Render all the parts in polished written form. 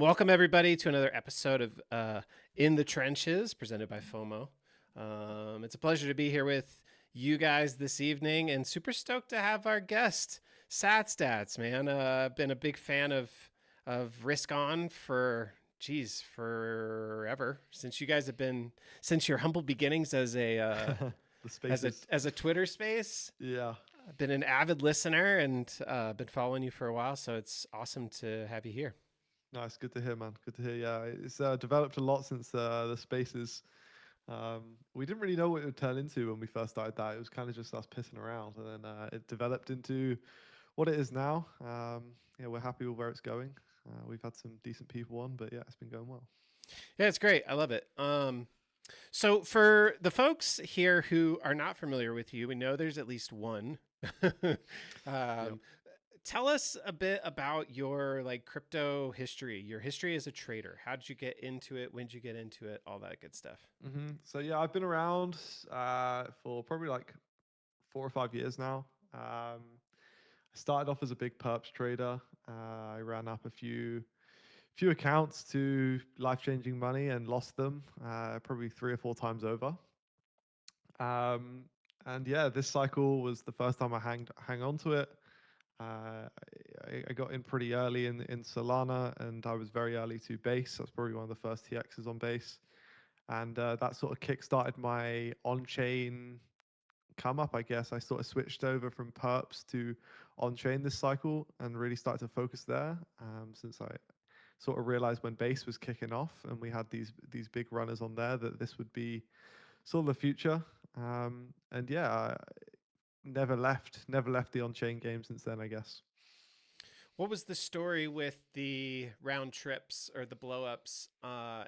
Welcome everybody to another episode of In the Trenches, presented by FOMO. It's a pleasure to be here with you guys this evening, and super stoked to have our guest, SatStats. Man, I've been a big fan of Risk On for forever, since you guys have been since your humble beginnings as a The spaces. as a Twitter space. Yeah. I've been an avid listener and been following you for a while, so it's awesome to have you here. Nice. Good to hear, man. Good to hear. Yeah. It's developed a lot since the spaces. We didn't really know what it would turn into when we first started that. It was kind of just us pissing around, and then it developed into what it is now. Yeah, we're happy with where it's going. We've had some decent people on, but yeah, it's been going well. Yeah, it's great. I love it. So for the folks here who are not familiar with you, we know there's at least one. Yep. um, Tell us a bit about your crypto history, your history as a trader. How did you get into it? When did you get into it? All that good stuff. So yeah, I've been around for probably like 4 or 5 years now. I started off as a big perps trader. I ran up a few accounts to life-changing money and lost them probably 3 or 4 times over. Um, and yeah, this cycle was the first time I hang on to it. I got in pretty early in Solana, and I was very early to base. That's probably one of the first TXs on base, and that sort of kick-started my on-chain come up. I guess I sort of switched over from perps to on-chain this cycle and really started to focus there, since I sort of realized when base was kicking off and we had these big runners on there that this would be sort of the future. And yeah, I never left the on-chain game since then, I guess. What was the story with the round trips or the blowups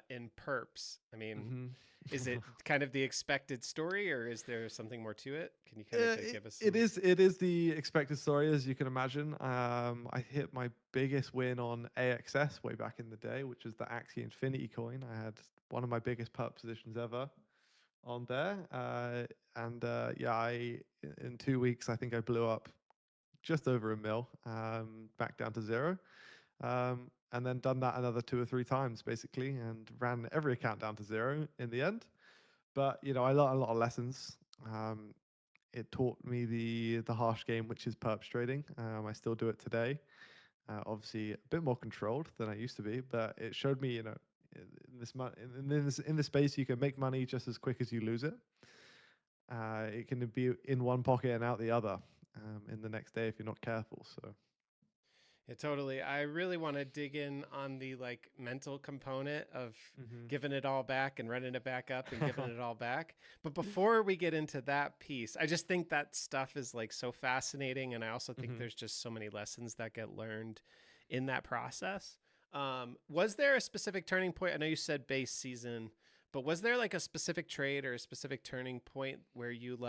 in perps? I mean, hmm is it kind of the expected story, or is there something more to it? Can you kind of it, give us it some? is it is the expected story, as you can imagine. I hit my biggest win on AXS way back in the day, which was the Axie Infinity coin. I had one of my biggest perp positions ever on there, and yeah, in 2 weeks I think I blew up just over a mil, back down to zero, and then done that another 2 or 3 times basically, and ran every account down to zero in the end. But I learned a lot of lessons. Um, it taught me the harsh game, which is perps trading. I still do it today. Obviously, a bit more controlled than I used to be, but it showed me, in this space, you can make money just as quick as you lose it. It can be in one pocket and out the other, in the next day if you're not careful. So. Yeah, totally. I really want to dig in on the mental component of hmm giving it all back and running it back up and giving it all back. But before we get into that piece, I just think that stuff is so fascinating, and I also think hmm there's just so many lessons that get learned in that process. Was there a specific turning point? I know you said base season, but was there a specific trade or a specific turning point where you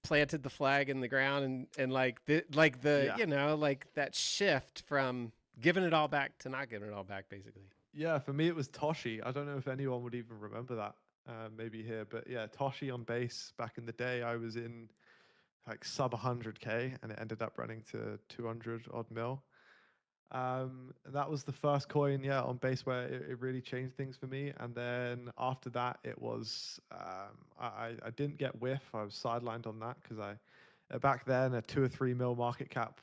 planted the flag in the ground and the Yeah. that shift from giving it all back to not giving it all back, basically? Yeah, for me it was Toshi. I don't know if anyone would even remember that, maybe here, but yeah, Toshi on base back in the day. I was in like sub 100K, and it ended up running to 200 odd mil. And that was the first coin, yeah, on base where it really changed things for me. And then after that, it was I didn't get whiff. I was sidelined on that because I back then a 2 or 3 mil market cap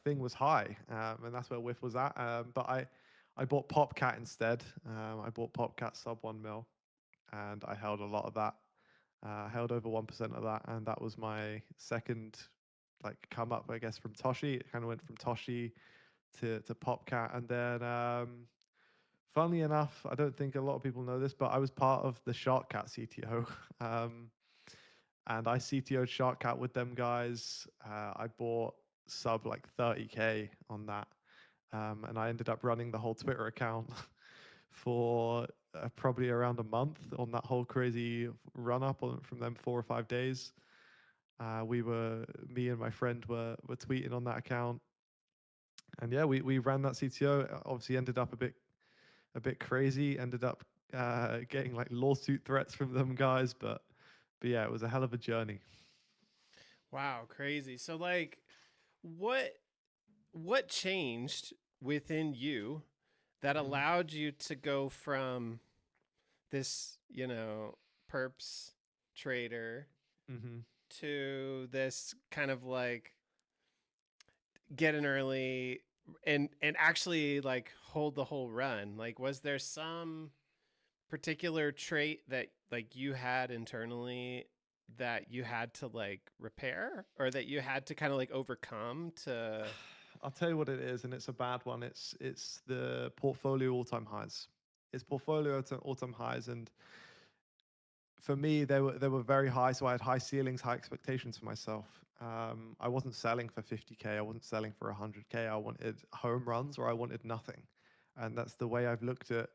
thing was high, and that's where whiff was at. But I bought Popcat instead. I bought Popcat sub 1 mil, and I held a lot of that. Held over 1% of that, and that was my second come up, I guess, from Toshi. It kind of went from Toshi to Popcat, and then funnily enough, I don't think a lot of people know this, but I was part of the Sharkcat CTO, um, and I CTO'd Sharkcat with them guys. I bought sub 30K on that, and I ended up running the whole Twitter account for probably around a month on that whole crazy run up from them 4 or 5 days. Me and my friend were tweeting on that account, and yeah, we ran that CTO. Obviously, ended up a bit crazy. Ended up getting lawsuit threats from them guys, but yeah, it was a hell of a journey. Wow, crazy. So what changed within you that Mm-hmm. allowed you to go from this, perps trader Mm-hmm. to this kind of like get in early and actually like hold the whole run? Like, was there some particular trait that like you had internally that you had to like repair or that you had to kind of like overcome to? I'll tell you what it is, and it's a bad one. It's the portfolio all-time highs. It's portfolio all-time highs, and for me, they were very high. So I had high ceilings, high expectations for myself. I wasn't selling for 50K. I wasn't selling for 100K. I wanted home runs or I wanted nothing, and that's the way I've looked at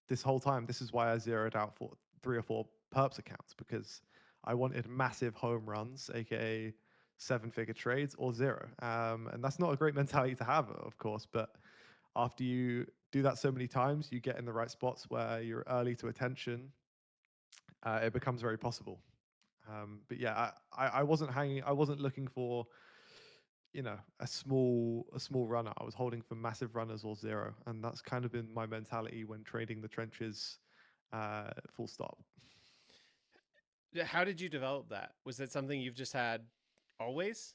this whole time. This is why I zeroed out for 3 or 4 perps accounts, because I wanted massive home runs, aka 7-figure trades or zero. And that's not a great mentality to have, of course. But after you do that so many times, you get in the right spots where you're early to attention. It becomes very possible. But yeah, I wasn't hanging. I wasn't looking for a small runner. I was holding for massive runners or zero, and that's kind of been my mentality when trading the trenches. Full stop. How did you develop that? Was it something you've just had always?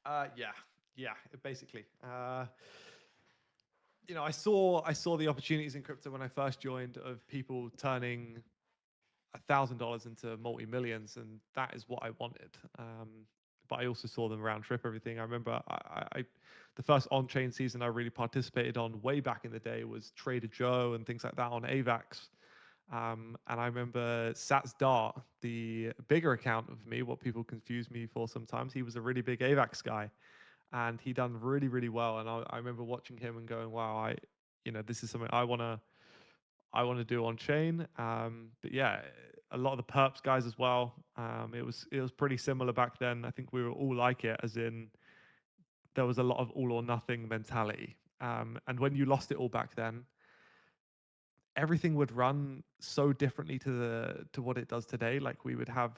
Yeah, yeah. Basically, I saw the opportunities in crypto when I first joined of people turning $1,000 into multi-millions, and that is what I wanted. But I also saw them round trip everything. I remember the first on-chain season I really participated on way back in the day was Trader Joe and things like that on AVAX. And I remember Sats Dart, the bigger account of me, what people confuse me for sometimes. He was a really big AVAX guy, and he done really, really well. And I remember watching him and going, "Wow, this is something I want to do on chain." But yeah, a lot of the perps guys as well. It was pretty similar back then. I think we were all like it, as in there was a lot of all or nothing mentality. And when you lost it all back then, everything would run so differently to what it does today. Like we would have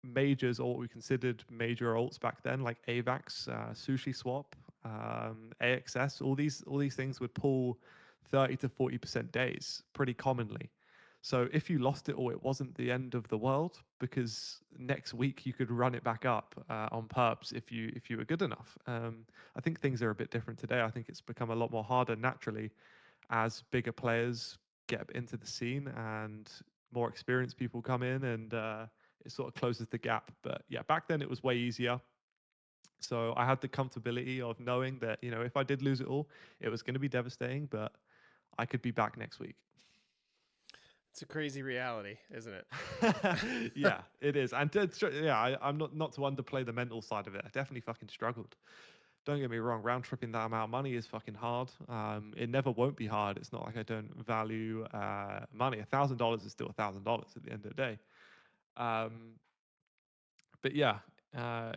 majors, or what we considered major alts back then, like AVAX, Sushi Swap, AXS. All these things would pull 30 to 40% days pretty commonly. So if you lost it all, it wasn't the end of the world, because next week you could run it back up on perps if you were good enough. I think things are a bit different today. I think it's become a lot more harder naturally as bigger players get into the scene and more experienced people come in, and it sort of closes the gap. But yeah, back then it was way easier. So I had the comfortability of knowing that, if I did lose it all, it was going to be devastating, but I could be back next week. It's a crazy reality, isn't it? Yeah, it is. And yeah, I'm not to underplay the mental side of it. I definitely fucking struggled. Don't get me wrong, round tripping that amount of money is fucking hard. It never won't be hard. It's not like I don't value money. $1,000 is still $1,000 at the end of the day. Um, but yeah, uh,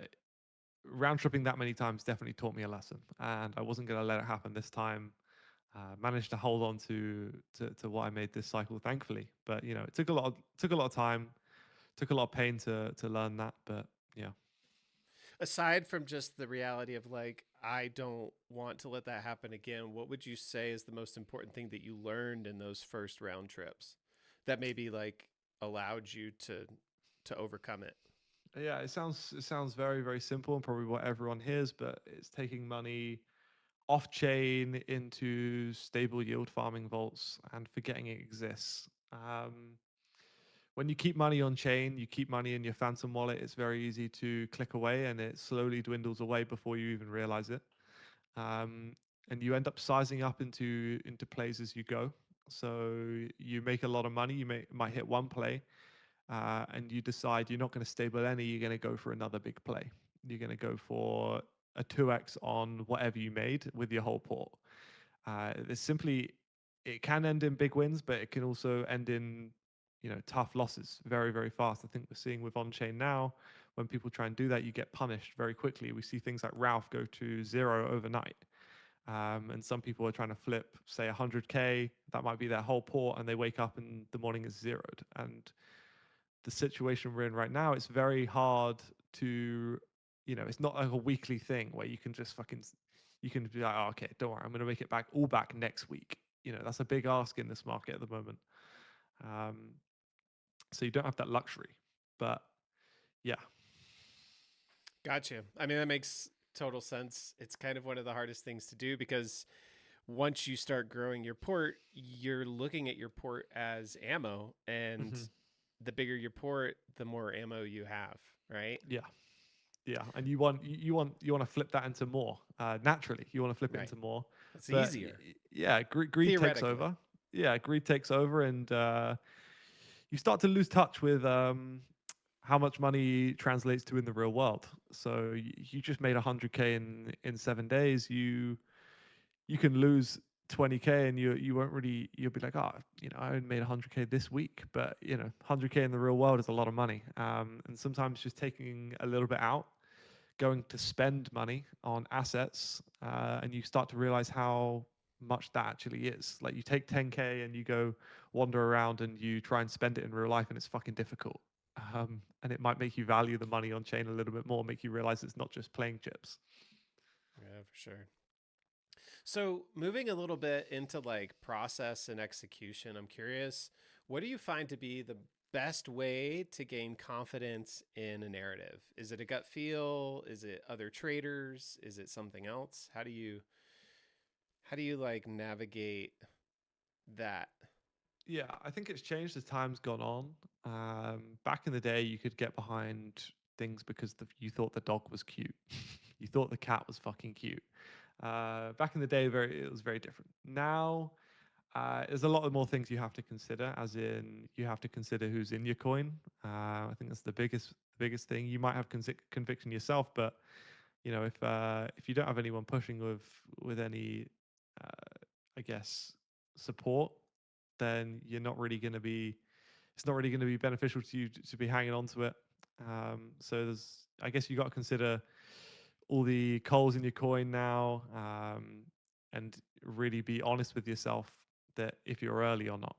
round tripping that many times definitely taught me a lesson, and I wasn't going to let it happen this time. Managed to hold on to what I made this cycle, thankfully. But it took a lot of time, took a lot of pain to learn that. But yeah. Aside from just the reality of like, I don't want to let that happen again, what would you say is the most important thing that you learned in those first round trips that maybe like allowed you to overcome it? Yeah, it sounds very, very simple and probably what everyone hears, but it's taking money off chain into stable yield farming vaults and forgetting it exists. When you keep money on chain, you keep money in your phantom wallet. It's very easy to click away, and it slowly dwindles away before you even realize it. Um, and you end up sizing up into plays as you go. So you make a lot of money. Might hit one play, and you decide you're not going to stable any. You're going to go for another big play. You're going to go for a 2x on whatever you made with your whole port. There's simply it can end in big wins, but it can also end in tough losses very, very fast. I think we're seeing with on-chain now, when people try and do that, you get punished very quickly. We see things like Ralph go to zero overnight. And some people are trying to flip, say, 100K. That might be their whole port, and they wake up and the morning is zeroed. And the situation we're in right now, it's very hard to, it's not like a weekly thing where you can just fucking, you can be like, oh, okay, don't worry, I'm going to make it back all back next week. That's a big ask in this market at the moment. Um, so you don't have that luxury. But yeah, Gotcha. I mean, that makes total sense. It's kind of one of the hardest things to do because once you start growing your port, you're looking at your port as ammo, and hmm the bigger your port, the more ammo you have, right? yeah, yeah. And you want to flip that into more naturally. You want to flip it Right. into more, It's but easier yeah, greed takes theoretically. over. Yeah, greed takes over, and you start to lose touch with how much money translates to in the real world. So you just made 100K in 7 days. You can lose 20K, and you won't really, you'll be like, oh, I only made 100K this week, but 100K in the real world is a lot of money. And sometimes just taking a little bit out, going to spend money on assets, and you start to realize how much that actually is. Like, you take 10K and you go wander around and you try and spend it in real life, and it's fucking difficult. And it might make you value the money on chain a little bit more, make you realize it's not just playing chips. Yeah, for sure. So, moving a little bit into like process and execution, I'm curious, what do you find to be the best way to gain confidence in a narrative? Is it a gut feel? Is it other traders? Is it something else? How do you like navigate that? Yeah, I think it's changed as time's gone on. Back in the day, you could get behind things because you thought the dog was cute. You thought the cat was fucking cute. Back in the day, it was very different. Now, there's a lot of more things you have to consider, as in you have to consider who's in your coin. I think that's the biggest thing. You might have conviction yourself, but if you don't have anyone pushing with any, I guess, support, then you're not really going to be. It's not really going to be beneficial to you to be hanging on to it. So I guess you got to consider all the coals in your coin now, and really be honest with yourself that if you're early or not.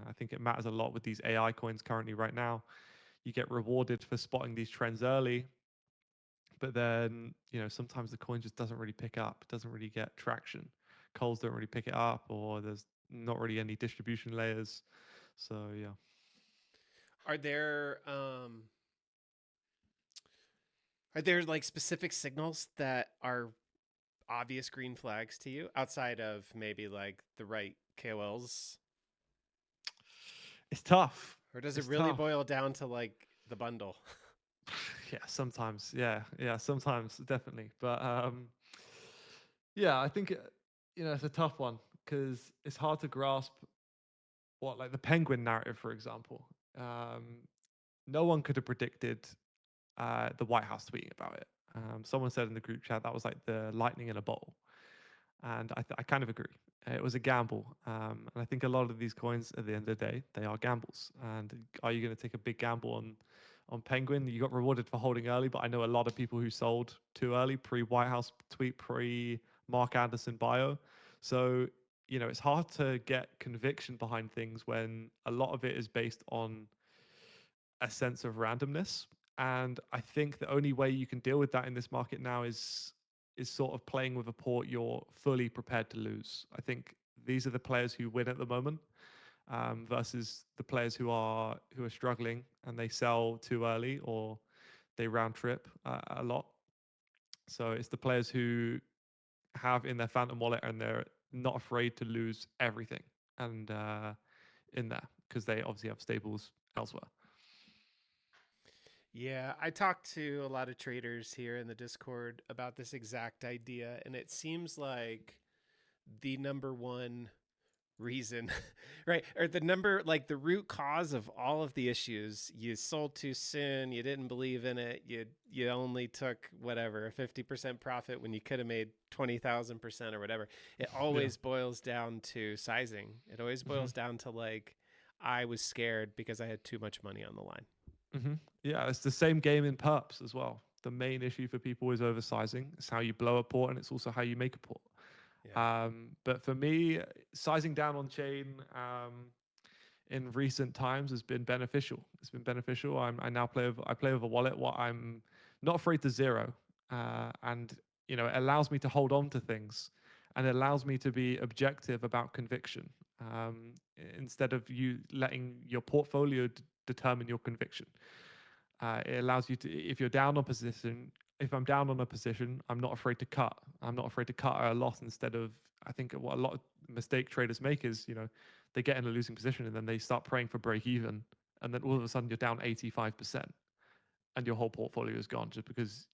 I think it matters a lot with these AI coins currently right now. You get rewarded for spotting these trends early, but then sometimes the coin just doesn't really pick up, doesn't really get traction. Coals don't really pick it up, or there's not really any distribution layers. So yeah. Are there are there like specific signals that are obvious green flags to you outside of maybe like the right KOLs? It's tough. Or does it It's really tough. boil down to like the bundle? Yeah, sometimes. Yeah, sometimes definitely. But yeah, I think it's a tough one because it's hard to grasp what, like, the penguin narrative, for example. Um, no one could have predicted the White House tweeting about it. Someone said in the group chat that was like the lightning in a bottle, and I kind of agree. It was a gamble, and I think a lot of these coins, at the end of the day, they are gambles. And are you going to take a big gamble on Penguin? You got rewarded for holding early, but I know a lot of people who sold too early, pre White House tweet, pre Mark Anderson bio. So it's hard to get conviction behind things when a lot of it is based on a sense of randomness. And I think the only way you can deal with that in this market now is sort of playing with a port you're fully prepared to lose. I think these are the players who win at the moment, versus the players who are struggling and they sell too early, or they round trip a lot. So it's the players who have in their phantom wallet and they're not afraid to lose everything, and in there, because they obviously have stables elsewhere. Yeah, I talked to a lot of traders here in the Discord about this exact idea, and it seems like the number one reason, right? Or the number, like the root cause of all of the issues. You sold too soon, you didn't believe in it, you only took whatever, a 50% profit when you could have made 20,000% or whatever. It Yeah. always boils down to sizing. It always hmm boils down to like I was scared because I had too much money on the line. hmm Yeah, it's the same game in perps as well. The main issue for people is oversizing. It's how you blow a port, and it's also how you make a port. Yeah. But for me, sizing down on chain in recent times has been beneficial. It's been beneficial. I now play with a wallet what I'm not afraid to zero, and it allows me to hold on to things, and it allows me to be objective about conviction, instead of you letting your portfolio determine your conviction. It allows you to, if you're down on position, if I'm down on a position, I'm not afraid to cut. I'm not afraid to cut a loss instead of, I think what a lot of mistake traders make is, they get in a losing position and then they start praying for break even. And then all of a sudden you're down 85% and your whole portfolio is gone just because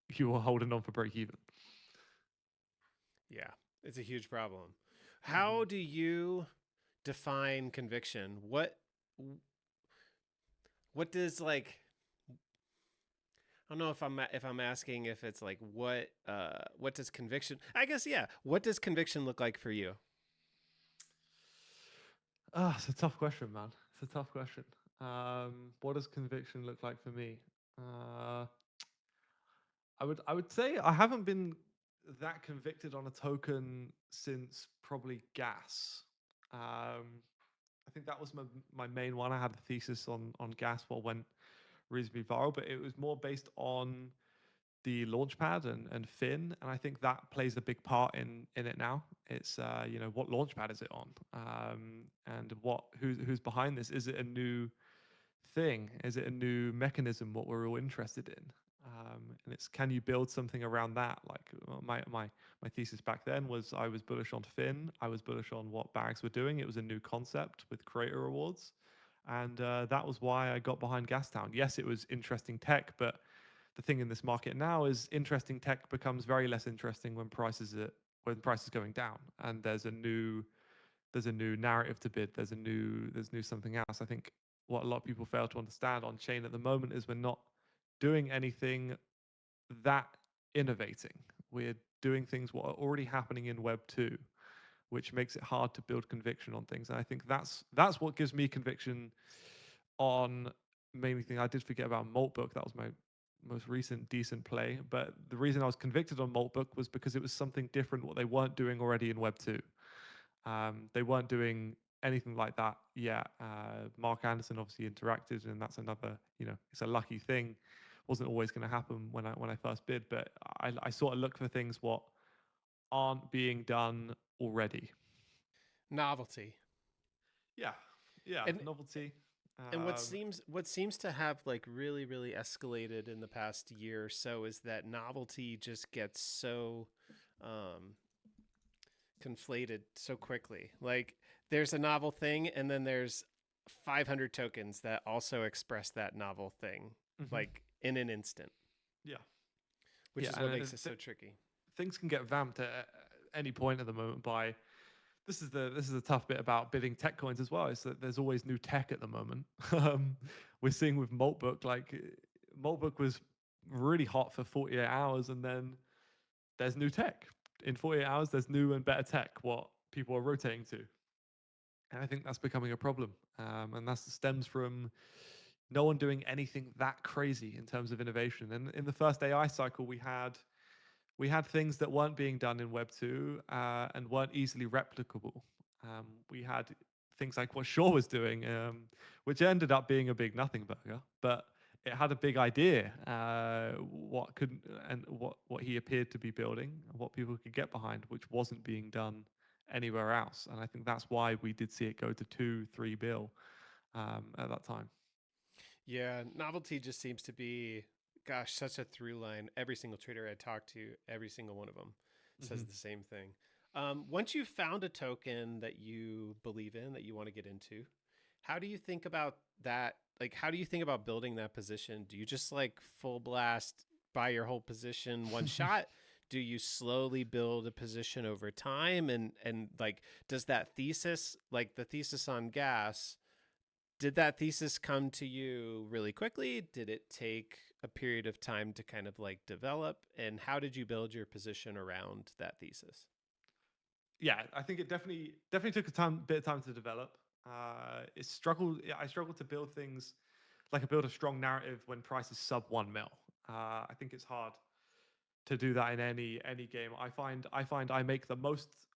you were holding on for break even. Yeah, it's a huge problem. How Mm-hmm. do you define conviction? What does like I don't know if I'm asking if it's like what does conviction? I guess yeah. What does conviction look like for you? Ah, it's a tough question, man. It's a tough question. What does conviction look like for me? Uh, I would say I haven't been that convicted on a token since probably gas. I think that was my main one. I had a thesis on gas what went reasonably viral, but it was more based on the launchpad and Finn, and I think that plays a big part in it now. It's what launchpad is it on, and who's behind this? Is it a new thing? Is it a new mechanism? What we're all interested in, and it's, can you build something around that? Like my thesis back then was, I was bullish on Finn. I was bullish on what bags were doing. It was a new concept with creator rewards, and that was why I got behind Gastown. Yes, it was interesting tech, but the thing in this market now is interesting tech becomes very less interesting when prices going down, and there's a new narrative to bid. There's new something else. I think what a lot of people fail to understand on chain at the moment is we're not doing anything that innovating. We're doing things what are already happening in Web 2, which makes it hard to build conviction on things. And I think that's what gives me conviction on mainly thing. I did forget about Maltbook. That was my most recent decent play. But the reason I was convicted on Maltbook was because it was something different, what they weren't doing already in Web 2. They weren't doing anything like that yet. Mark Anderson obviously interacted, and that's another, it's a lucky thing. Wasn't always going to happen when I first bid, but I sort of look for things what aren't being done already. Novelty. Yeah, yeah, And novelty. and Um, what seems to have like really escalated in the past year or so is that novelty just gets so um conflated so quickly. Like there's a novel thing and then there's 500 tokens that also express that novel thing mhm. like in an instant, Yeah, which yeah, is what and makes it so tricky. things can get vamped at any point at the moment by, this is the tough bit about bidding tech coins as well, is that there's always new tech at the moment. We're seeing with Maltbook, like Maltbook was really hot for 48 hours, and then there's new tech. In 48 hours, there's new and better tech, what people are rotating to. And I think that's becoming a problem. And that stems from no one doing anything that crazy in terms of innovation. And in the first AI cycle, we had things that weren't being done in Web 2 and weren't easily replicable. We had things like what Shaw was doing, which ended up being a big nothing burger, but it had a big idea, what could and what he appeared to be building, what people could get behind, which wasn't being done anywhere else. And I think that's why we did see it go to 2-3 bill at that time. Yeah, novelty just seems to be, gosh, such a through line. Every single trader I talk to, every single one of them says Mm-hmm. the same thing. Once you've found a token that you believe in, that you want to get into, how do you think about that? Like, how do you think about building that position? Do you just like full blast buy your whole position one shot? Do you slowly build a position over time? And like, does that thesis, like the thesis on gas, did that thesis come to you really quickly? Did it take a period of time to kind of like develop? And how did you build your position around that thesis? Yeah, I think it definitely took a bit of time to develop. It struggled. I struggled to build things like I build a strong narrative when price is sub 1 mil. I think it's hard to do that in any game. I find I make the most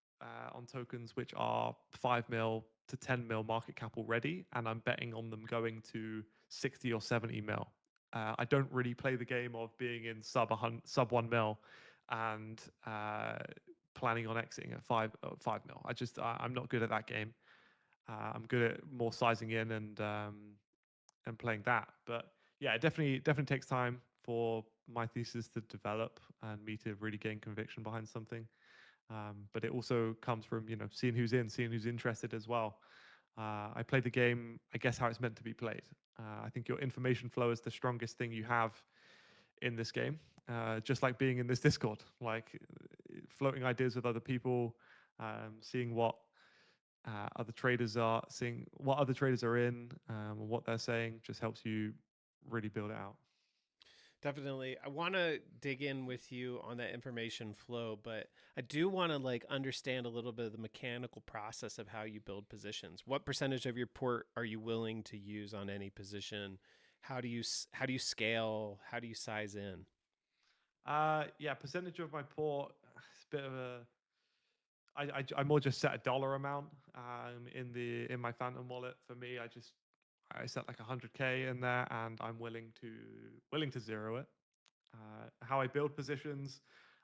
on tokens which are 5 mil to 10 mil market cap already, and I'm betting on them going to 60 or 70 mil. I don't really play the game of being in sub 1 mil and planning on exiting at 5 mil. I'm not good at that game. I'm good at more sizing in and playing that. But yeah, it definitely takes time for my thesis to develop and me to really gain conviction behind something. But it also comes from seeing who's in, seeing who's interested as well. I play the game, I guess, how it's meant to be played. I think your information flow is the strongest thing you have in this game. Just like being in this Discord, like floating ideas with other people, seeing what seeing what other traders are in, and what they're saying, just helps you really build it out. Definitely. I want to dig in with you on that information flow, but I do want to like understand a little bit of the mechanical process of how you build positions. What percentage of your port are you willing to use on any position? How do you scale? How do you size in? Yeah, percentage of my port. It's a bit of a. I more just set a dollar amount in my Phantom wallet. For me, I set like 100K in there, and I'm willing to zero it. How I build positions,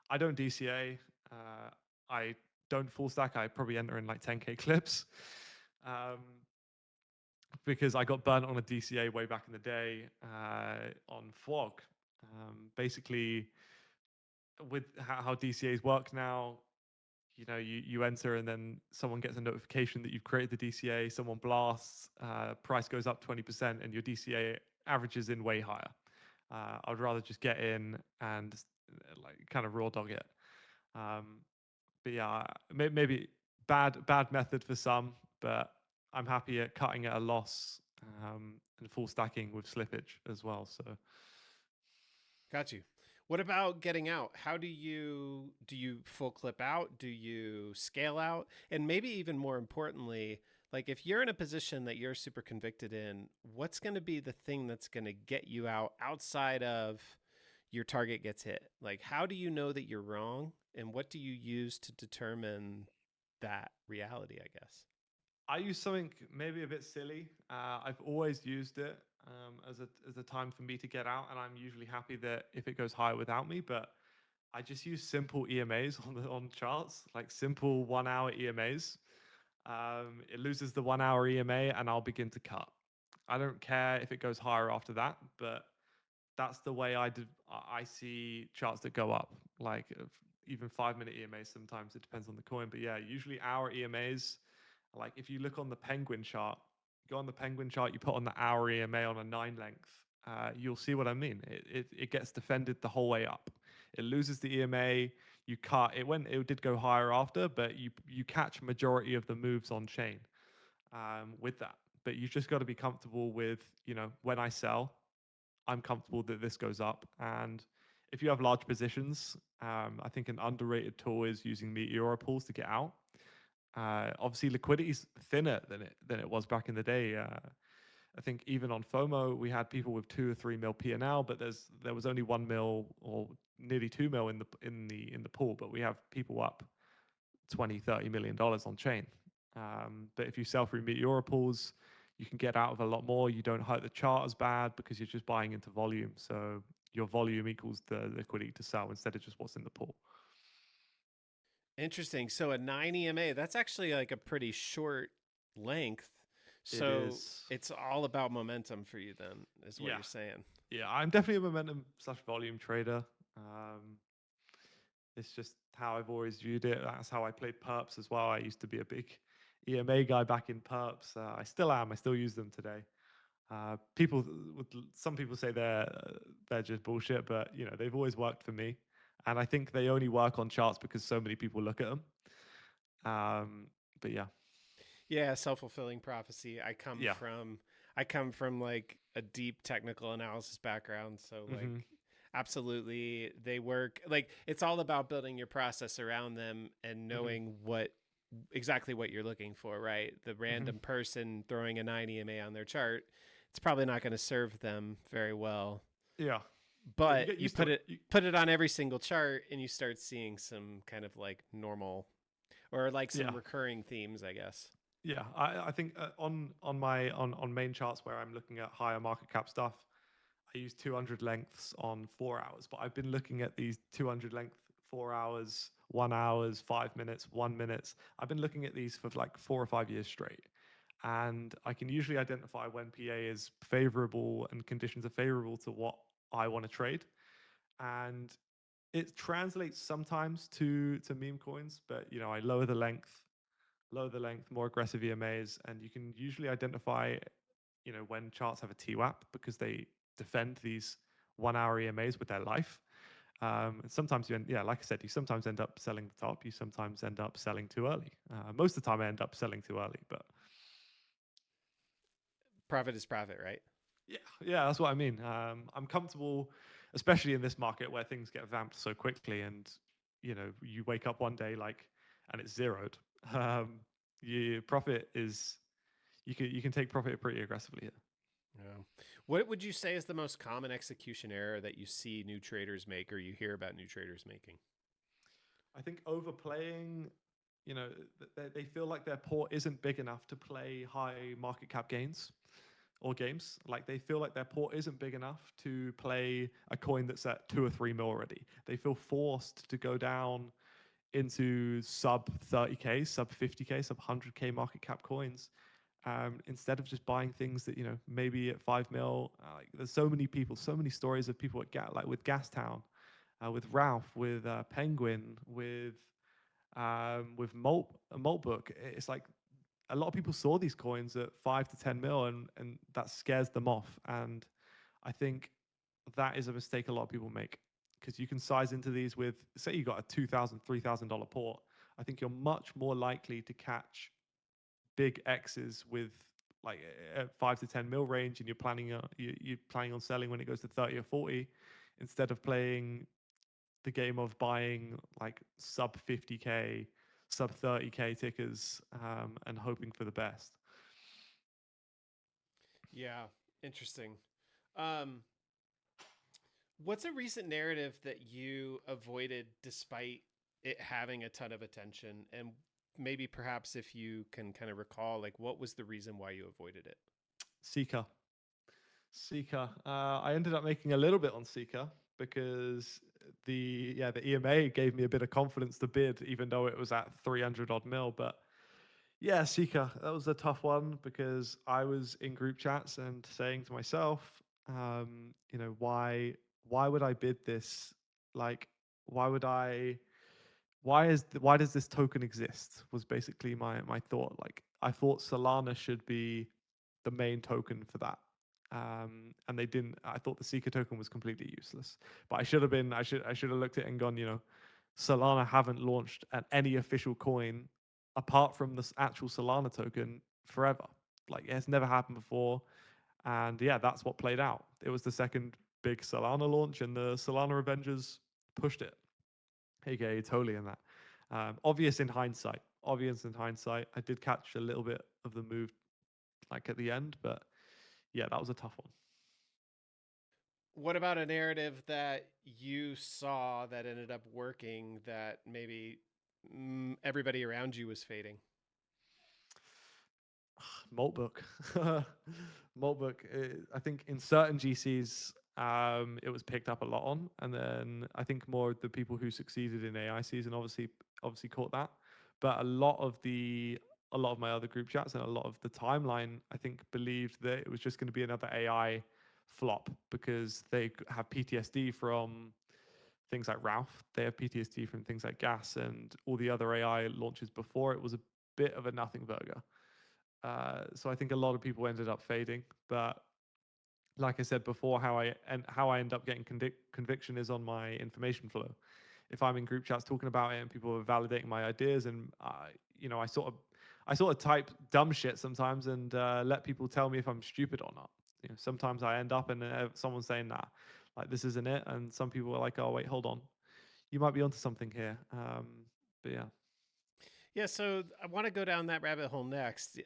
I don't DCA. I don't full stack. I probably enter in like 10K clips. Um, because I got burnt on a DCA way back in the day on FWOG. Basically, with how DCAs work now, you enter and then someone gets a notification that you've created the DCA, someone blasts, price goes up 20%, and your DCA averages in way higher. I'd rather just get in and like kind of raw dog it. Um, but yeah, maybe bad method for some, but I'm happy at cutting at a loss and full stacking with slippage as well. So Got you. What about getting out? How do you full clip out? Do you scale out? And maybe even more importantly, like if you're in a position that you're super convicted in, what's going to be the thing that's going to get you out outside of your target gets hit? Like how do you know that you're wrong and what do you use to determine that reality, I guess? I use something maybe a bit silly. I've always used it as a time for me to get out, and I'm usually happy that if it goes higher without me. But I just use simple EMAs on charts, like simple 1 hour EMAs. It loses the 1 hour EMA, and I'll begin to cut. I don't care if it goes higher after that, but that's the way I see charts that go up, like even 5 minute EMAs. Sometimes it depends on the coin, but yeah, usually hour EMAs. Like if you look on the Penguin chart, go on the Penguin chart, you put on the hour EMA on a 9 length, you'll see what I mean. It gets defended the whole way up. It loses the EMA. You cut it when it did go higher after, but you catch majority of the moves on chain with that. But you just got to be comfortable with when I sell, I'm comfortable that this goes up. And if you have large positions, I think an underrated tool is using meteor pools to get out. Obviously, liquidity is thinner than it was back in the day. I think even on FOMO, we had people with 2 or 3 mil P&L, but there was only 1 mil or nearly 2 mil in the pool. But we have people up 20-30 million dollars on chain. But if you sell through meteor pools, you can get out of a lot more. You don't hurt the chart as bad because you're just buying into volume. So your volume equals the liquidity to sell instead of just what's in the pool. Interesting. So a 9 EMA, that's actually like a pretty short length. It So is, it's all about momentum for you then, is what yeah, you're saying. yeah. I'm definitely a momentum slash volume trader. Um, it's just how I've always viewed it. That's how I played perps as well. I used to be a big EMA guy back in perps. I still am. I still use them today. People would some people say they're just bullshit, but they've always worked for me, and I think they only work on charts because so many people look at them. But yeah, Yeah, self-fulfilling prophecy. yeah, I come from like a deep technical analysis background, so like hmm absolutely they work. Like it's all about building your process around them and hmm knowing what exactly what you're looking for, right? The hmm random person throwing a 9 EMA on their chart, it's probably not going to serve them very well. yeah, yeah. You But get you used to put it. it put it on every single chart and you start seeing some kind of like normal or like Yeah, some recurring themes, I guess. yeah. I think on main charts where I'm looking at higher market cap stuff, I use 200 lengths on 4 hours, but I've been looking at these 200 length 4 hours, 1 hours, 5 minutes, 1 minutes. I've been looking at these for like 4 or 5 years straight. And I can usually identify when PA is favorable and conditions are favorable to what I want to trade. And it translates sometimes to meme coins, but I lower the length, more aggressive EMAs, and you can usually identify, when charts have a TWAP because they defend these 1 hour EMAs with their life. And sometimes yeah, like I said, you sometimes end up selling the top. You sometimes end up selling too early. Most of the time, I end up selling too early, but Profit is profit, right? yeah, that's what I mean. I'm comfortable, especially in this market where things get vamped so quickly, and you wake up one day and it's zeroed. Um, you profit is you can take profit pretty aggressively here. Yeah. What would you say is the most common execution error that you see new traders make or you hear about new traders making? I think overplaying, they feel like their port isn't big enough to play high market cap gains or games. Like they feel like their port isn't big enough to play a coin that's at 2 or 3 mil already. They feel forced to go down into sub 30K, sub 50K, sub 100K market cap coins. Instead of just buying things that maybe at 5 mil. Like there's so many people, so many stories of people at like with Gastown, with Ralph, with Penguin, with Maltbook. It's like a lot of people saw these coins at 5 to 10 mil, and that scares them off. And I think that is a mistake a lot of people make, because you can size into these with, say, you got a $2,000, $3,000 port. I think you're much more likely to catch big X's with like a 5 to 10 mil range, and you're planning on selling when it goes to 30 or 40, instead of playing the game of buying like sub 50K, sub 30K tickers, and hoping for the best. Yeah, interesting. Um, what's a recent narrative that you avoided despite it having a ton of attention? And maybe perhaps if you can kind of recall, like what was the reason why you avoided it? Seeker. Seeker. I ended up making a little bit on Seeker because the EMA gave me a bit of confidence to bid, even though it was at 300 odd mil. But yeah, Seeker, that was a tough one because I was in group chats and saying to myself, why would I bid this? Like, why would I? Why does this token exist? Was basically my thought. Like, I thought Solana should be the main token for that. And they didn't. I thought the Seeker token was completely useless. But I should have been. I should have looked at it and gone. Solana haven't launched any official coin apart from this actual Solana token forever. Like it has never happened before. And yeah, that's what played out. It was the second big Solana launch, and the Solana Avengers pushed it. AKA totally in that. Obvious in hindsight. Obvious in hindsight. I did catch a little bit of the move like at the end, but yeah, that was a tough one. What about a narrative that you saw that ended up working that maybe everybody around you was fading? Maltbook. Maltbook. I think in certain GCs, it was picked up a lot on, and then I think more of the people who succeeded in AI season obviously caught that. But a lot of my other group chats and a lot of the timeline, I think, believed that it was just going to be another AI flop because they have PTSD from things like Ralph. They have PTSD from things like Gas and all the other AI launches before. It was a bit of a nothing burger. So I think a lot of people ended up fading. But like I said before, how I end up getting conviction is on my information flow. If I'm in group chats talking about it and people are validating my ideas, and I sort of type dumb shit sometimes and let people tell me if I'm stupid or not. Sometimes I end up and someone saying that like this isn't it, and some people are like, oh wait, hold on, you might be onto something here. But yeah. Yeah, so I want to go down that rabbit hole next.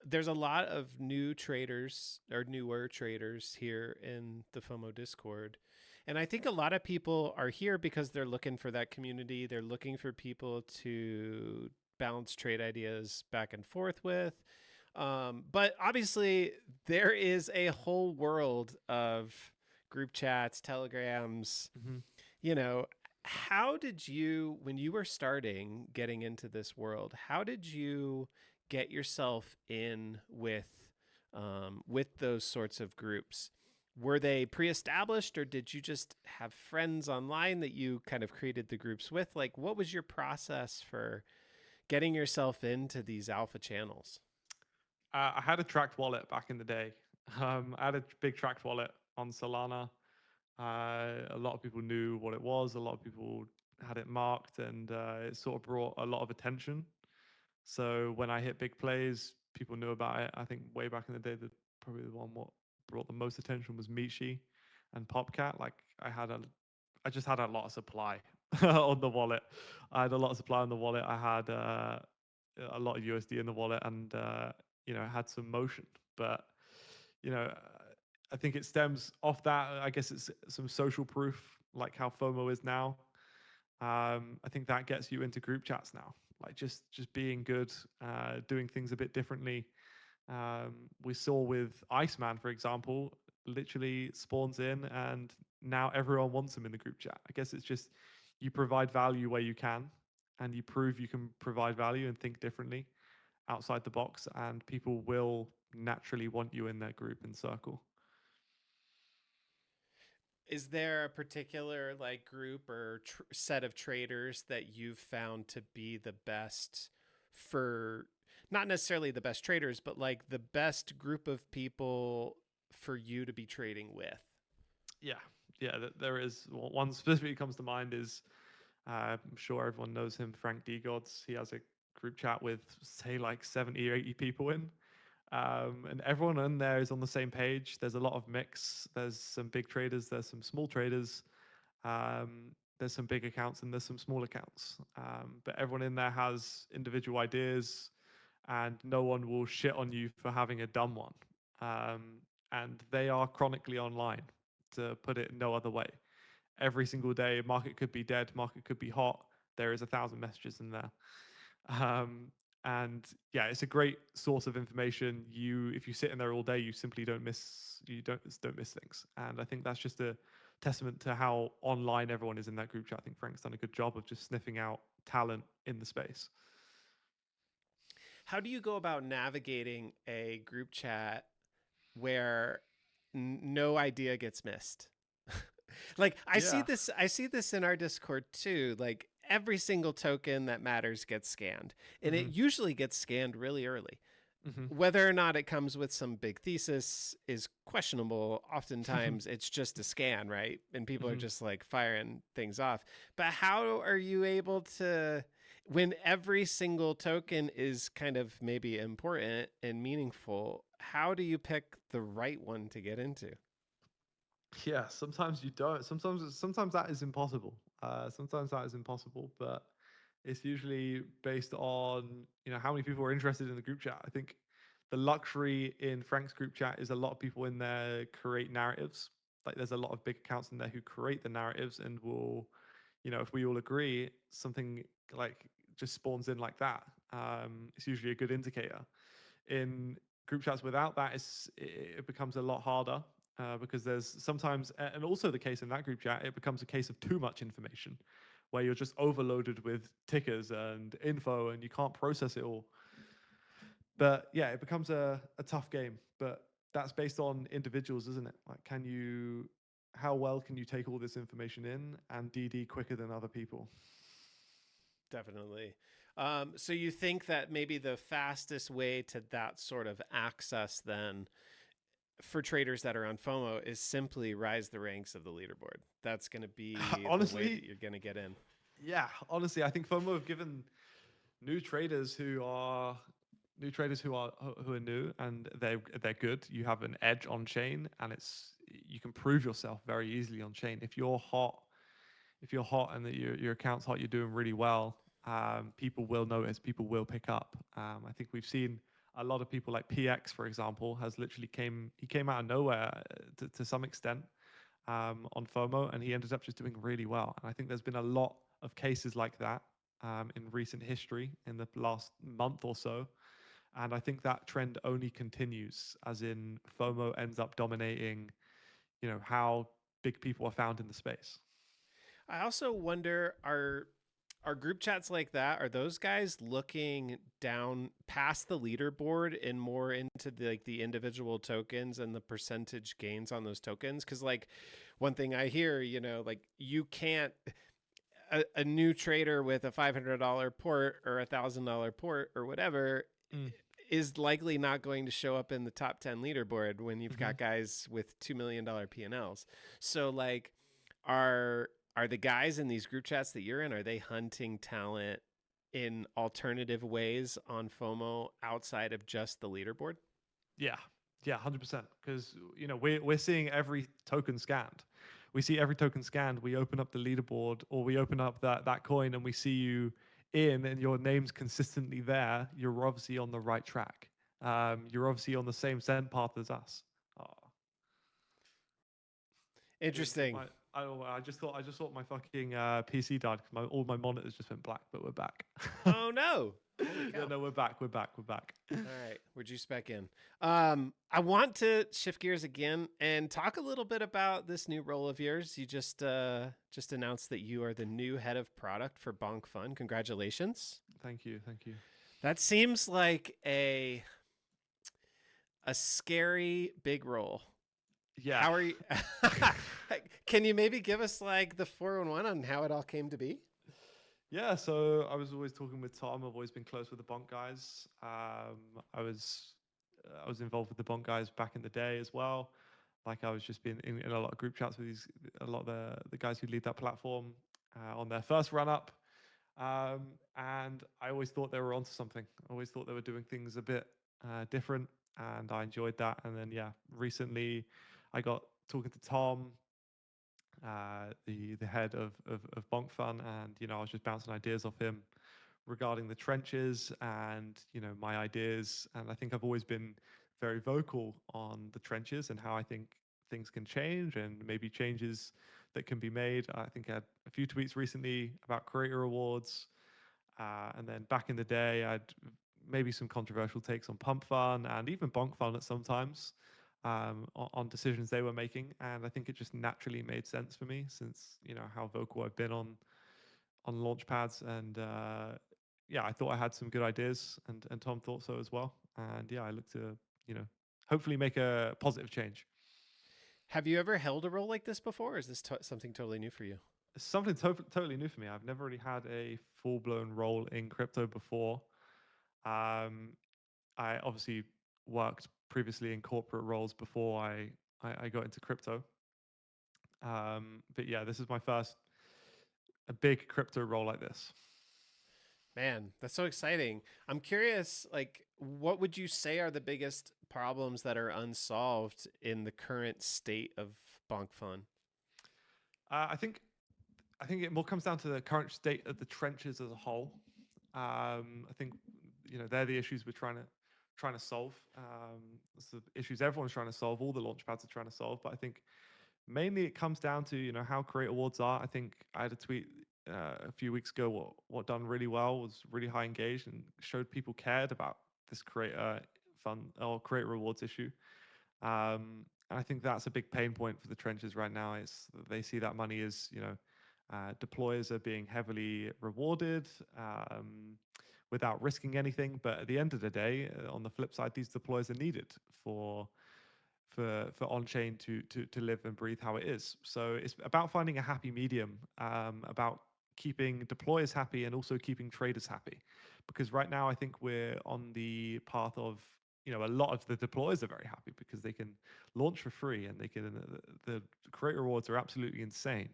There's a lot of new traders or newer traders here in the FOMO Discord. And I think a lot of people are here because they're looking for that community. They're looking for people to bounce trade ideas back and forth with. But obviously, there is a whole world of group chats, telegrams, Mm-hmm. you know, how did you, when you were starting getting into this world, how did you get yourself in with those sorts of groups? Were they pre-established, or did you just have friends online that you kind of created the groups with? Like, what was your process for getting yourself into these alpha channels? I had a tracked wallet back in the day. I had a big tracked wallet on Solana. A lot of people knew what it was. A lot of people had it marked, and it sort of brought a lot of attention. So when I hit big plays, people knew about it. I think way back in the day, probably the one what brought the most attention was Mishi and Popcat. Like I just had a lot of supply on the wallet. I had a lot of supply on the wallet. I had a lot of USD in the wallet, and I had some motion. But you know, I think it stems off that. I guess it's some social proof, like how FOMO is now. I think that gets you into group chats now, like just being good, doing things a bit differently. We saw with Iceman, for example, literally spawns in, and now everyone wants him in the group chat. I guess it's just you provide value where you can, and you prove you can provide value and think differently outside the box, and people will naturally want you in their group and circle. Is there a particular like group or set of traders that you've found to be the best for, not necessarily the best traders, but like the best group of people for you to be trading with? Yeah, yeah, there is one specifically comes to mind is I'm sure everyone knows him, Frank D Gods. He has a group chat with say like 70 or 80 people in. And everyone in there is on the same page. There's a lot of mix. There's some big traders, there's some small traders, there's some big accounts, and there's some small accounts. But everyone in there has individual ideas, and no one will shit on you for having a dumb one. And they are chronically online, to put it no other way. Every single day, market could be dead, market could be hot. There is 1,000 messages in there. Um, and yeah, it's a great source of information. If you sit in there all day, you simply don't miss things. And I think that's just a testament to how online everyone is in that group chat. I think Frank's done a good job of just sniffing out talent in the space. How do you go about navigating a group chat where no idea gets missed? Like Yeah. I see this in our Discord too. Like every single token that matters gets scanned, and it Hmm. usually gets scanned really early. Hmm. Whether or not it comes with some big thesis is questionable. Oftentimes it's just a scan, right? And people are Hmm. just like firing things off. But how are you able to, when every single token is kind of maybe important and meaningful, how do you pick the right one to get into? Yeah, sometimes you don't. Sometimes that is impossible. Sometimes that is impossible, but it's usually based on how many people are interested in the group chat. I think the luxury in Frank's group chat is a lot of people in there create narratives. Like there's a lot of big accounts in there who create the narratives, and will, if we all agree, something like just spawns in like that. It's usually a good indicator. In group chats without that, it becomes a lot harder, because there's sometimes, and also the case in that group chat, it becomes a case of too much information, where you're just overloaded with tickers and info, and you can't process it all. But yeah, it becomes a tough game. But that's based on individuals, isn't it? Like, how well can you take all this information in and DD quicker than other people? Definitely. So you think that maybe the fastest way to that sort of access then for traders that are on FOMO is simply rise the ranks of the leaderboard. That's going to be the way that Honestly, you're going to get in. yeah, honestly, I think FOMO have given new traders who are new, and they're good. You have an edge on chain, and you can prove yourself very easily on chain. If you're hot and that your account's hot, you're doing really well. People will notice. People will pick up. I think we've seen a lot of people like PX, for example, has literally came out of nowhere, to some extent, on FOMO, and he ended up just doing really well. And I think there's been a lot of cases like that, in recent history in the last month or so. And I think that trend only continues, as in FOMO ends up dominating, how big people are found in the space. I also wonder, are group chats like that, are those guys looking down past the leaderboard and more into the individual tokens and the percentage gains on those tokens? Because like one thing I hear, like you can't, a new trader with a $500 port or $1,000 port or whatever Mm. is likely not going to show up in the top 10 leaderboard when you've Hmm. got guys with $2 million P&Ls. So like, are the guys in these group chats that you're in, are they hunting talent in alternative ways on FOMO outside of just the leaderboard? Yeah, yeah, 100%. Because we're seeing every token scanned. We see every token scanned. We open up the leaderboard, or we open up that coin, and we see you in, and your name's consistently there. You're obviously on the right track. You're obviously on the same send path as us. Oh, Interesting. I don't know, I just thought my fucking PC died because all my monitors just went black, but we're back. Oh no. Holy Yeah, cow. no, we're back. We're back. We're back. All right, we're juiced back in. I want to shift gears again and talk a little bit about this new role of yours. You just announced that you are the new head of product for bonk.fun. Congratulations. Thank you. Thank you. That seems like a scary big role. Yeah. How are you? Can you maybe give us like the 411 on how it all came to be? Yeah, so I was always talking with Tom. I've always been close with the Bonk guys. I was involved with the Bonk guys back in the day as well. Like I was just been in a lot of group chats with a lot of the guys who lead that platform on their first run up. And I always thought they were onto something. I always thought they were doing things a bit different, and I enjoyed that. And then yeah, recently I got talking to Tom, the head of Bonk Fun, and I was just bouncing ideas off him regarding the trenches and my ideas. And I think I've always been very vocal on the trenches and how I think things can change and maybe changes that can be made. I think I had a few tweets recently about creator awards, and then back in the day, I'd maybe some controversial takes on Pump Fun and even Bonk Fun at sometimes, on decisions they were making. And I think it just naturally made sense for me since how vocal I've been on launch pads. And yeah, I thought I had some good ideas, and Tom thought so as well. And yeah, I look to hopefully make a positive change. Have you ever held a role like this before? Or is this something totally new for you? It's something totally new for me. I've never really had a full blown role in crypto before. Um, I obviously worked previously in corporate roles before I got into crypto. But yeah, this is my first a big crypto role like this. Man, that's so exciting. I'm curious, like, what would you say are the biggest problems that are unsolved in the current state of bonk fun? Uh, I think I think it more comes down to the current state of the trenches as a whole. I think they're the issues we're trying to solve. It's the issues everyone's trying to solve. All the launch pads are trying to solve. But I think mainly it comes down to how create awards are. I think I had a tweet a few weeks ago. What done really well was really high engaged and showed people cared about this creator fun or creator rewards issue. And I think that's a big pain point for the trenches right now. Is they see that money as deployers are being heavily rewarded without risking anything. But at the end of the day, on the flip side, these deployers are needed for onchain to live and breathe how it is. So it's about finding a happy medium, about keeping deployers happy and also keeping traders happy. Because right now I think we're on the path of a lot of the deployers are very happy because they can launch for free and they can the creator rewards are absolutely insane.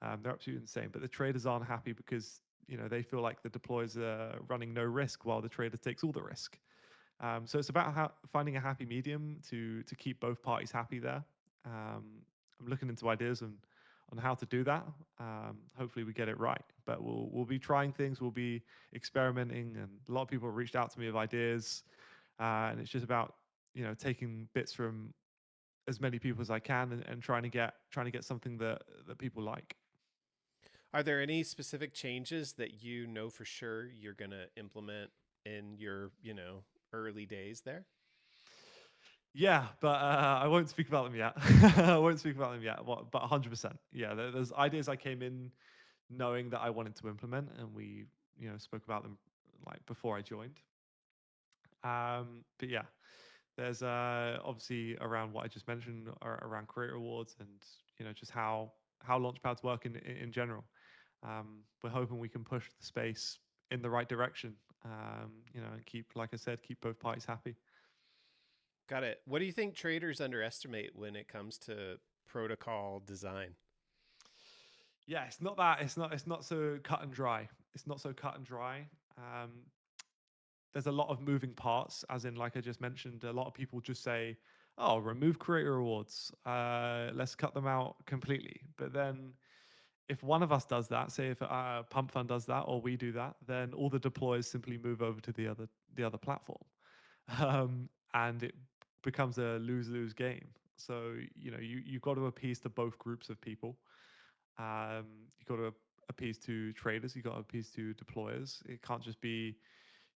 They're absolutely insane, but the traders aren't happy because they feel like the deployers are running no risk while the trader takes all the risk. So it's about finding a happy medium to keep both parties happy there. Um, I'm looking into ideas on how to do that. Hopefully we get it right, but we'll be trying things. We'll be experimenting, and a lot of people have reached out to me with ideas, and it's just about taking bits from as many people as I can and trying to get something that people like. Are there any specific changes that you know for sure you're going to implement in your, early days there? Yeah, but I won't speak about them yet. I won't speak about them yet. But 100%. Yeah, there's ideas I came in knowing that I wanted to implement, and we, spoke about them like before I joined. But yeah, there's obviously around what I just mentioned around creator awards and just how launchpads work in general. We're hoping we can push the space in the right direction. And keep, like I said, keep both parties happy. Got it. What do you think traders underestimate when it comes to protocol design? Yeah, it's not that. It's not so cut and dry. It's not so cut and dry. Um, there's a lot of moving parts, as in, like I just mentioned, a lot of people just say, "Oh, remove creator rewards. Let's cut them out completely." But then, if one of us does that, say if Pump Fund does that or we do that, then all the deploys simply move over to the other platform, and it becomes a lose-lose game. So you've got to appease to both groups of people. You got to appease to traders. You got to appease to deployers. It can't just be,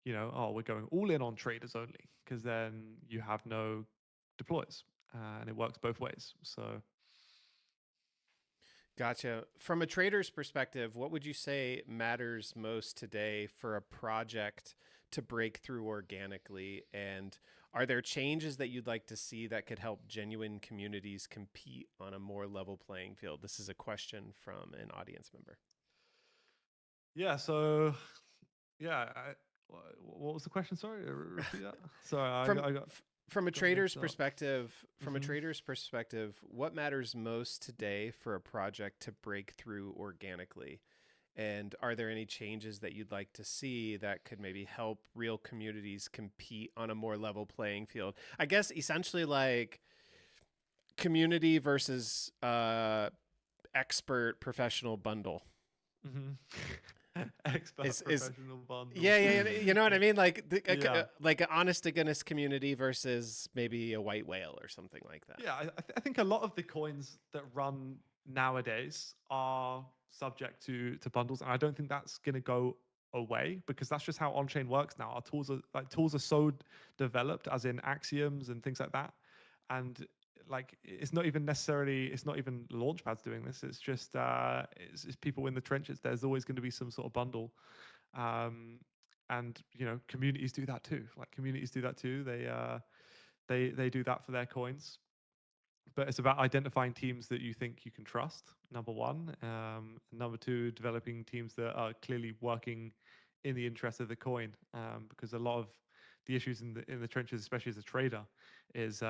oh, we're going all in on traders only, because then you have no deploys, and it works both ways. So Gotcha. From a trader's perspective, what would you say matters most today for a project to break through organically? And are there changes that you'd like to see that could help genuine communities compete on a more level playing field? This is a question from an audience member. yeah, so yeah, what was the question? Sorry, repeat that. Sorry, From I got from a got trader's mixed up. perspective, Hmm. what matters most today for a project to break through organically? And are there any changes that you'd like to see that could maybe help real communities compete on a more level playing field? I guess essentially like community versus expert professional bundle. Hmm. Expert Is professional bundle. Yeah, yeah, you know what I mean? Like Yeah. like an honest to goodness community versus maybe a white whale or something like that. Yeah, I think a lot of the coins that run nowadays are subject to bundles, and I don't think that's going to go away, because that's just how on-chain works now. Our tools are so developed, as in axioms and things like that, and like it's not even launchpads doing this. It's just it's people in the trenches. There's always going to be some sort of bundle, um, and communities do that too. Like communities do that too. They do that for their coins, but it's about identifying teams that you think you can trust. Number one, number two, developing teams that are clearly working in the interest of the coin, because a lot of the issues in the trenches, especially as a trader, is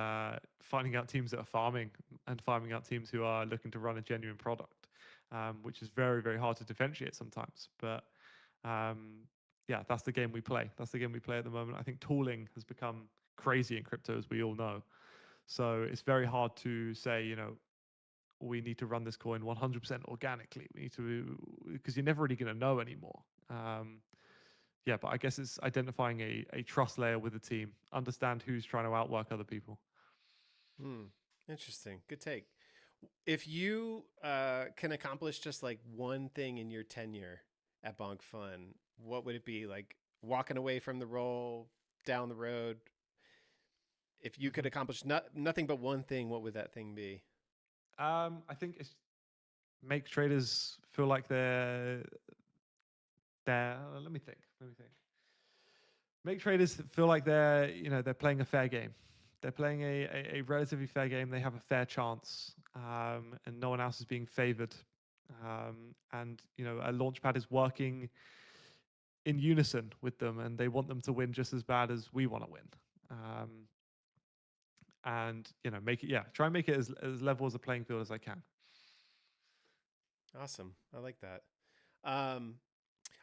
finding out teams that are farming and finding out teams who are looking to run a genuine product, which is very, very hard to differentiate sometimes. But um, yeah, that's the game we play. That's the game we play at the moment. I think tooling has become crazy in crypto, as we all know. So it's very hard to say, we need to run this coin 100% organically. We need to, because you're never really going to know anymore. Um, yeah, but I guess it's identifying a trust layer with the team, understand who's trying to outwork other people. Hmm. Interesting. Good take. If you can accomplish just like one thing in your tenure at bonk.fun, what would it be? Like walking away from the role down the road? If you could Hmm. accomplish nothing but one thing, what would that thing be? I think it's make traders feel like they're. Let me think. Let me think. Make traders feel like they're playing a fair game. They're playing a relatively fair game. They have a fair chance, and no one else is being favored. And a launchpad is working in unison with them, and they want them to win just as bad as we want to win. Um, and make it, yeah, try and make it as level as a playing field as I can. Awesome. I like that. Um,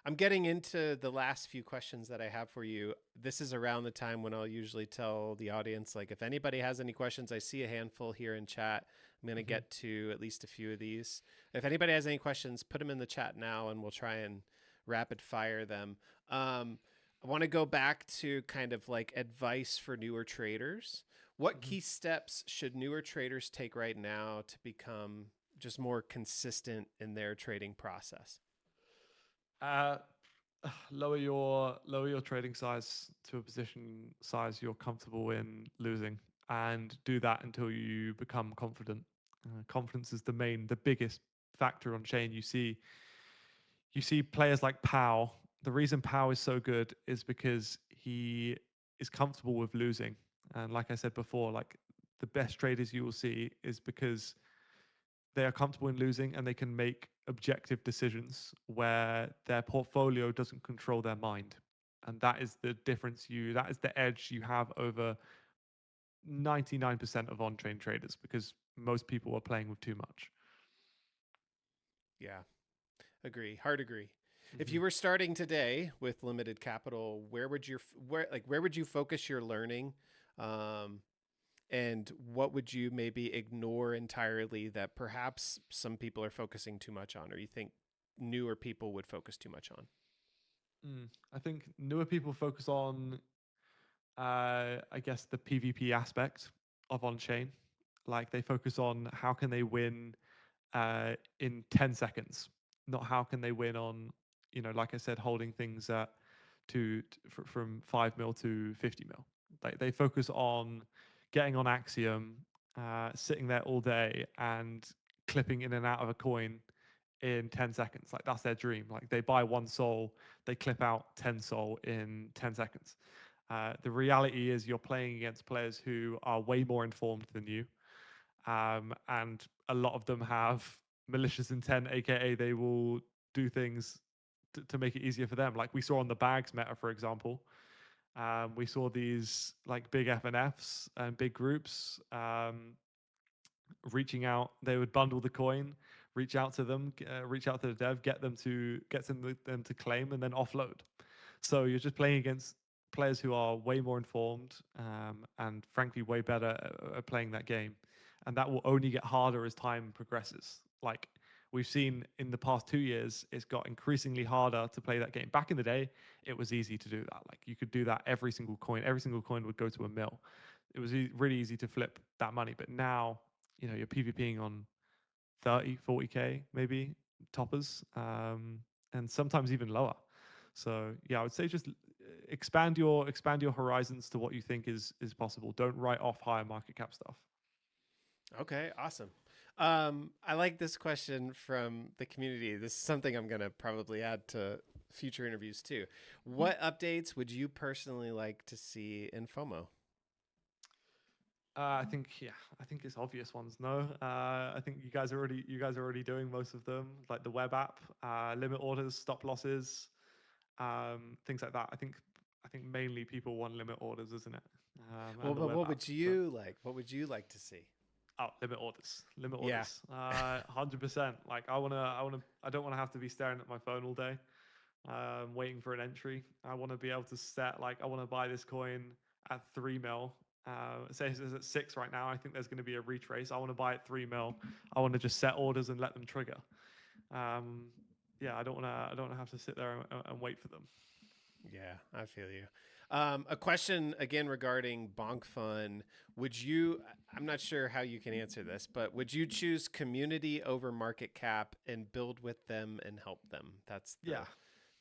I'm getting into the last few questions that I have for you. This is around the time when I'll usually tell the audience, like, if anybody has any questions, I see a handful here in chat. I'm going to Hmm. get to at least a few of these. If anybody has any questions, put them in the chat now and we'll try and rapid fire them. I want to go back to kind of like advice for newer traders. What Hmm. key steps should newer traders take right now to become just more consistent in their trading process? Uh, lower your trading size to a position size you're comfortable in losing. and do that until you become confident. Confidence is the biggest factor on chain. You see players like Pow. The reason Pow is so good is because he is comfortable with losing. And like I said before, like the best traders you will see is because they are comfortable in losing and they can make objective decisions where their portfolio doesn't control their mind. And that is the difference that is the edge you have over 99% of on-chain traders, because most people are playing with too much. Yeah, agree. Hard agree. If Mm-hmm. you were starting today with limited capital, where would you focus your learning? Um, and what would you maybe ignore entirely that perhaps some people are focusing too much on, or you think newer people would focus too much on? I think newer people focus on, I guess, the PvP aspect of on-chain. Like they focus on how can they win in 10 seconds, not how can they win on, like I said, holding things at from 5 mil to 50 mil. Like they focus on getting on Axiom, sitting there all day and clipping in and out of a coin in 10 seconds. Like that's their dream. Like they buy one soul, they clip out 10 soul in 10 seconds. The reality is you're playing against players who are way more informed than you. And a lot of them have malicious intent, aka they will do things to make it easier for them. Like we saw on the bags meta, for example. We saw these like big FNFs and big groups reaching out. They would bundle the coin, reach out to them, reach out to the dev, get them to claim, and then offload. So you're just playing against players who are way more informed and frankly way better at playing that game, and that will only get harder as time progresses. Like we've seen in the past 2 years, it's got increasingly harder to play that game. Back in the day, it was easy to do that. Like you could do that every single coin. Every single coin would go to a mill. It was really easy to flip that money. But now, you're PvPing on 30, 40K maybe toppers, and sometimes even lower. So yeah, I would say just expand your horizons to what you think is possible. Don't write off higher market cap stuff. Okay, awesome. I like this question from the community. This is something I'm going to probably add to future interviews too. What updates would you personally like to see in FOMO? I think it's obvious ones. No, I think you guys are already doing most of them, like the web app, limit orders, stop losses, things like that. I think mainly people want limit orders, isn't it? Well, And the but web what app. would But you like? What would you like to see? oh, limit Yeah. orders, 100%. Like I don't want to have to be staring at my phone all day, waiting for an entry. I want to be able to set, like, I want to buy this coin at 3 mil. Say it's at 6 right now. I think there's going to be a retrace. I want to buy at 3 mil. I want to just set orders and let them trigger. Um, yeah, I don't want to have to sit there and wait for them. Yeah, I feel you. A question again regarding bonk.fun. I'm not sure how you can answer this, but would you choose community over market cap and build with them and help them? That's Yeah,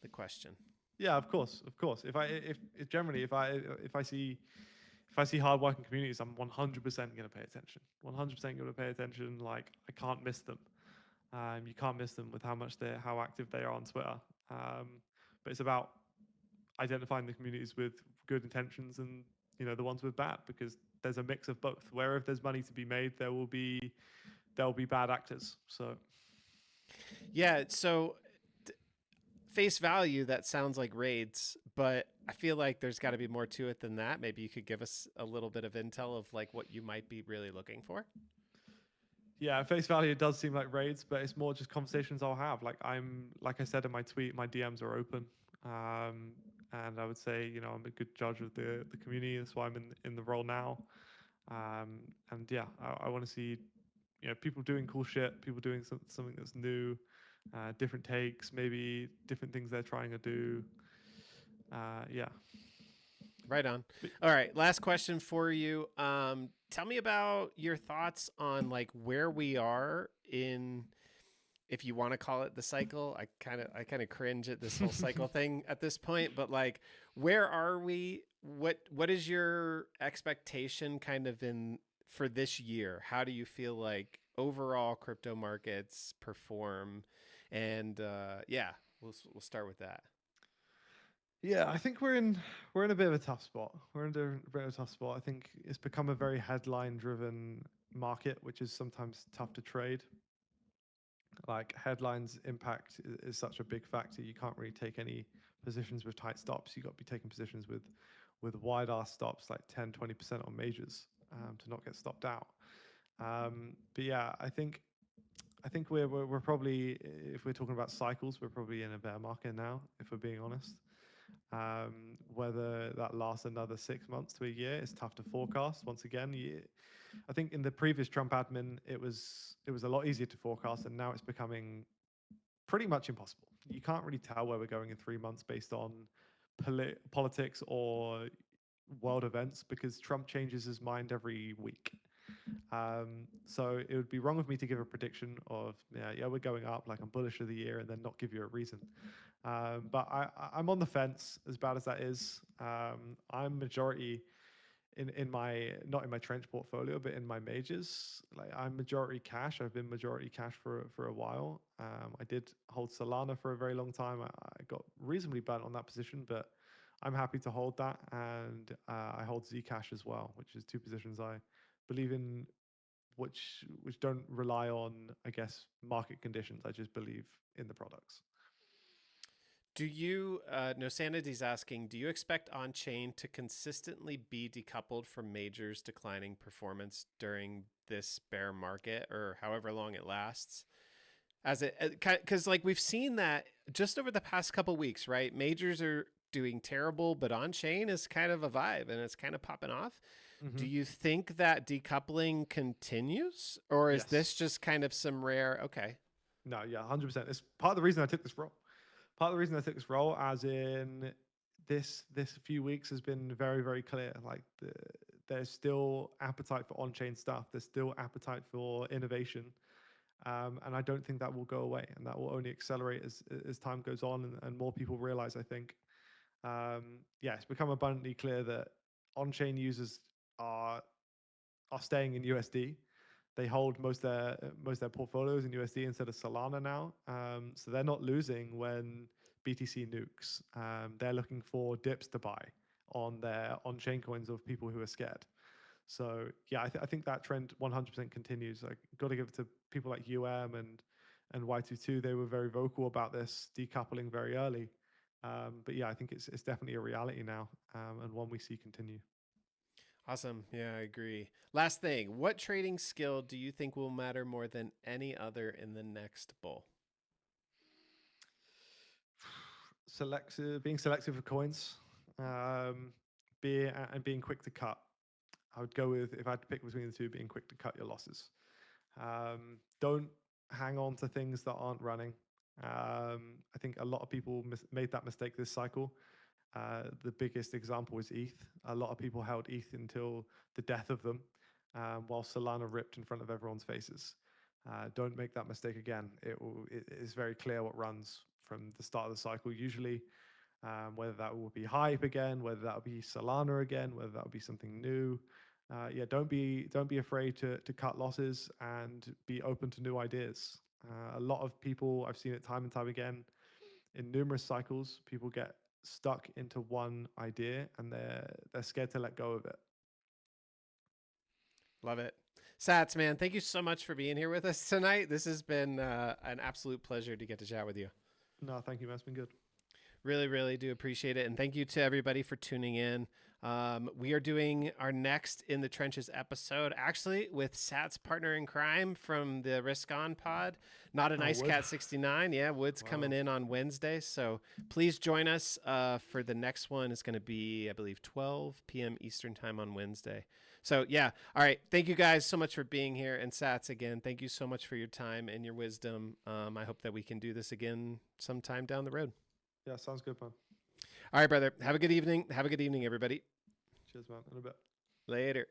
the question. yeah, of course, of course. If generally if I see hardworking communities, I'm 100% going to pay attention. 100% going to pay attention. Like I can't miss them. You can't miss them with how active they are on Twitter. But it's about identifying the communities with good intentions and the ones with bad, because there's a mix of both. Where if there's money to be made, there will be bad actors. So Yeah, so face value, that sounds like raids, but I feel like there's got to be more to it than that. Maybe you could give us a little bit of intel of like what you might be really looking for. yeah, at face value, it does seem like raids, but it's more just conversations I'll have. Like I said in my tweet, my DMs are open. Um, and I would say, I'm a good judge of the community. That's why I'm in the role now. And yeah, I want to see, people doing cool shit, people doing something that's new, different takes, maybe different things they're trying to do. Yeah. Right on. But All right, last question for you. Tell me about your thoughts on like where we are in, if you want to call it the cycle. I kind of cringe at this whole cycle thing at this point, but like where are we what is your expectation kind of in for this year? How do you feel like overall crypto markets perform? And yeah, we'll start with that. Yeah, I think we're in a bit of a tough spot. We're in a bit of a tough spot. I think it's become a very headline driven market, which is sometimes tough to trade. Like headlines impact is such a big factor. You can't really take any positions with tight stops. You got to be taking positions with wide ass stops like 10, 20% on majors to not get stopped out. But yeah, I think we're probably, if we're talking about cycles, we're probably in a bear market now, if we're being honest. Whether that lasts another 6 months to a year is tough to forecast. Once again, I think in the previous Trump admin, it was a lot easier to forecast, and now it's becoming pretty much impossible. You can't really tell where we're going in 3 months based on politics or world events because Trump changes his mind every week. So it would be wrong of me to give a prediction of yeah we're going up, like I'm bullish of the year, and then not give you a reason. But I'm on the fence, as bad as that is. I'm majority in my, not in my trench portfolio, but in my majors. Like I'm majority cash. I've been majority cash for a while. I did hold Solana for a very long time. I got reasonably burnt on that position, but I'm happy to hold that, and I hold Zcash as well, which is two positions I believe in, which don't rely on, I guess, market conditions. I just believe in the products. Do you, no, Sanity's asking, do you expect on chain to consistently be decoupled from majors declining performance during this bear market or however long it lasts? As it, because like we've seen that just over the past couple weeks, right? Majors are doing terrible, but on chain is kind of a vibe and it's kind of popping off. Do Mm-hmm. you think that decoupling continues or is this Yes. just kind of some rare, okay. No. Yeah. 100%. It's part of the reason I took this role. Part of the reason I took this role, as in this few weeks, has been very very clear. Like there's still appetite for on-chain stuff. There's still appetite for innovation, and I don't think that will go away, and that will only accelerate as time goes on, and more people realize. I think, yeah, it's become abundantly clear that on-chain users are are staying in USD. They hold most of their portfolios in USD instead of Solana now, so they're not losing when BTC nukes. They're looking for dips to buy on their on-chain coins of people who are scared. So yeah, I think that trend 100% continues. I got to give it to people like and Y22. They were very vocal about this decoupling very early. But yeah, I think it's definitely a reality now, and one we see continue. Awesome. Yeah, I agree. Last thing, what trading skill do you think will matter more than any other in the next bull? Being selective with coins, being and being quick to cut. I would go with, if I had to pick between the two, being quick to cut your losses. Don't hang on to things that aren't running. I think a lot of people made that mistake this cycle. The biggest example is ETH. A lot of people held ETH until the death of them, while Solana ripped in front of everyone's faces. Don't make that mistake again. It is very clear what runs from the start of the cycle. Usually, whether that will be hype again, whether that will be Solana again, whether that will be something new. Yeah, don't be afraid to cut losses and be open to new ideas. A lot of people, I've seen it time and time again in numerous cycles. People get stuck into one idea and they're scared to let go of it. Love it. Sats, man, thank you so much for being here with us tonight. This has been an absolute pleasure to get to chat with you. No, thank you, man. It's been good. Really, really do appreciate it. And thank you to everybody for tuning in. We are doing our next In the Trenches episode, actually, with Sat's partner in crime from the Risk On pod, Not a Nice Wood. Cat 69. Yeah, Wood's coming in on Wednesday. So please join us for the next one. It's going to be, I believe, 12 p.m. Eastern time on Wednesday. So, yeah. All right. Thank you guys so much for being here. And Sats, again, thank you so much for your time and your wisdom. I hope that we can do this again sometime down the road. Yeah, sounds good, man. All right, brother. Have a good evening. Have a good evening, everybody. Cheers, man. In a bit. Later.